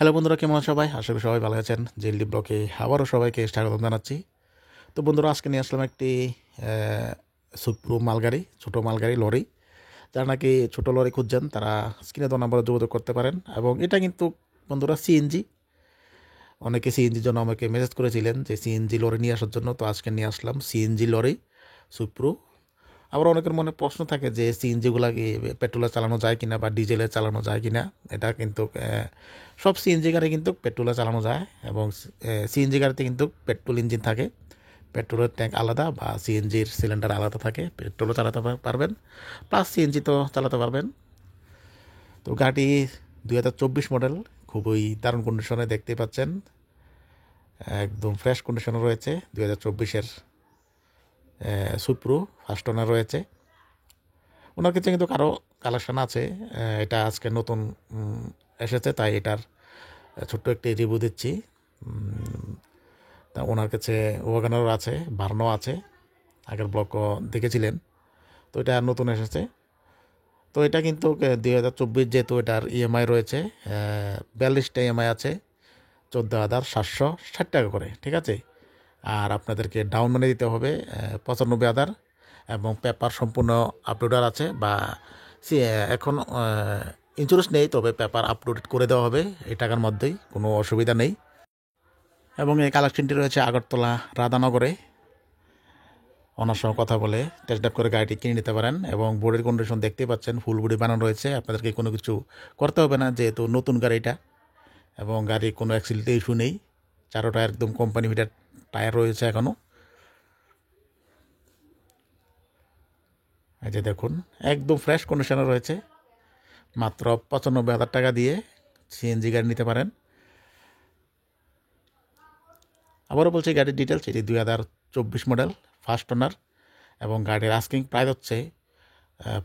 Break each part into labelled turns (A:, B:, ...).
A: Hello বন্ধুরা, কেমন আছো সবাই? আশা করি সবাই ভালো আছেন। জেএলডি ব্লকে আবারও সবাইকে স্বাগতম জানাচ্ছি। তো বন্ধুরা, আজকে নিয়ে আসলাম একটি সুপ্রো মালগাড়ি, ছোটো মালগাড়ি লরি। যারা নাকি ছোটো লরি খুঁজছেন তারা স্ক্রিনে দেওয়া নাম্বারে যোগাযোগ করতে পারেন। এবং এটা কিন্তু বন্ধুরা সিএনজি। অনেকে সিএনজির জন্য আমাকে মেসেজ করেছিলেন যে সিএনজি লরি নিয়ে আসার জন্য। তো আজকে নিয়ে আসলাম সিএনজি লরি সুপ্রো। আবার অনেকের মনে প্রশ্ন থাকে যে সিএনজিগুলা কি পেট্রোলে চালানো যায় কিনা বা ডিজেলে চালানো যায় কিনা। এটা কিন্তু সব সিএনজি গাড়ি কিন্তু পেট্রোলে চালানো যায়। এবং সিএনজি গাড়িতে কিন্তু পেট্রোল ইঞ্জিন থাকে, পেট্রোলের ট্যাঙ্ক আলাদা বা সিএনজির সিলিন্ডার আলাদা থাকে। পেট্রোলও চালাতে পারবেন, প্লাস সিএনজি তো চালাতে পারবেন। তো গাড়ি 2024 মডেল, খুবই দারুণ কন্ডিশনে দেখতে পাচ্ছেন। একদম ফ্রেশ কন্ডিশনে রয়েছে। 2024-এর সুপ্রো ফার্স্ট ওনার রয়েছে। ওনার কাছে কিন্তু কারো কালেকশান আছে। এটা আজকে নতুন এসেছে, তাই এটার ছোট্ট একটি রিভিউ দিচ্ছি। তা ওনার কাছে ওয়াগনার আছে, ভার্নো আছে, আগের ব্লকও দেখেছিলেন। তো এটা নতুন এসেছে। তো এটা কিন্তু 2024, যেহেতু এটার ইএমআই রয়েছে 42টা ইএমআই আছে, 14,760 টাকা করে, ঠিক আছে। আর আপনাদেরকে ডাউন মানি দিতে হবে 95,000, এবং পেপার সম্পূর্ণ আপলোডার আছে বা এখন ইন্স্যুরেন্স নেই, তবে পেপার আপলোড করে দেওয়া হবে এই টাকার মধ্যেই, কোনো অসুবিধা নেই। এবং এই কালেকশনটি রয়েছে আগরতলা রাধানগরে। ওনার সঙ্গে কথা বলে টেস্ট ড্রাইভ করে গাড়িটি কিনে নিতে পারেন। এবং বডির কন্ডিশন দেখতেই পাচ্ছেন, ফুল বডি বানানো রয়েছে। আপনাদেরকে কোনো কিছু করতে হবে না, যেহেতু নতুন গাড়িটা। এবং গাড়ির কোনো অ্যাক্সিডেন্টের ইস্যু নেই। চারোটা একদম কোম্পানি ফিটার টায়ার রয়েছে এখনও। এই যে দেখুন, একদম ফ্রেশ কন্ডিশনে রয়েছে। মাত্র 95,000 টাকা দিয়ে সিএনজি গাড়ি নিতে পারেন। আবারও বলছি গাড়ির ডিটেলস, এটি 2024 মডেল, ফার্স্ট ওনার। এবং গাড়ির আস্কিং প্রাইস হচ্ছে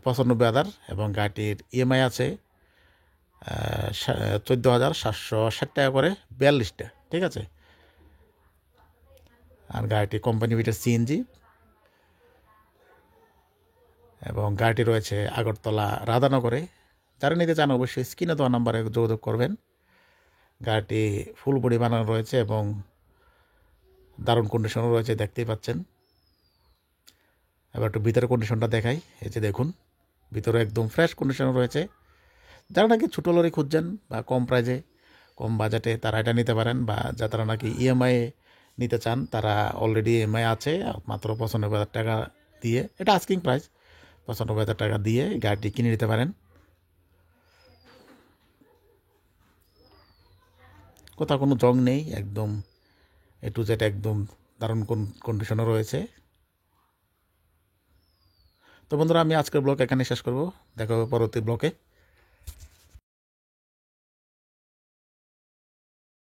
A: 95,000, এবং গাড়িটির ইএমআই আছে 14,760 টাকা করে, 42টা, ঠিক আছে। আর গাড়িটি কোম্পানি ভিটার সিএনজি। এবং গাড়িটি রয়েছে আগরতলা রাধানগরে। যারা নিতে চান অবশ্যই স্ক্রিনে দেওয়া নাম্বারে যোগাযোগ করবেন। গাড়িটি ফুল বডি বানানো রয়েছে এবং দারুণ কন্ডিশনও রয়েছে, দেখতেই পাচ্ছেন। এবার একটু ভিতরের কন্ডিশনটা দেখাই। এই যে দেখুন, ভিতরে একদম ফ্রেশ কন্ডিশন রয়েছে। যারা নাকি ছোটো লরি খুঁজছেন বা কম প্রাইজে, কম বাজেটে, তারা এটা নিতে পারেন। বা যারা নাকি ইএমআই নিতে চান, তারা অলরেডি ইএমআই আছে মাত্র 95,000 টাকা দিয়ে। এটা আস্কিং প্রাইস, 95,000 টাকা দিয়ে গাড়িটি কিনে নিতে পারেন। কোথাও কোনো জং নেই, একদম এ টু জেড একদম দারুণ কন্ডিশনও রয়েছে। তো বন্ধুরা, আমি আজকের ব্লগ এখানে শেষ করব। দেখা হবে পরবর্তী ব্লকে।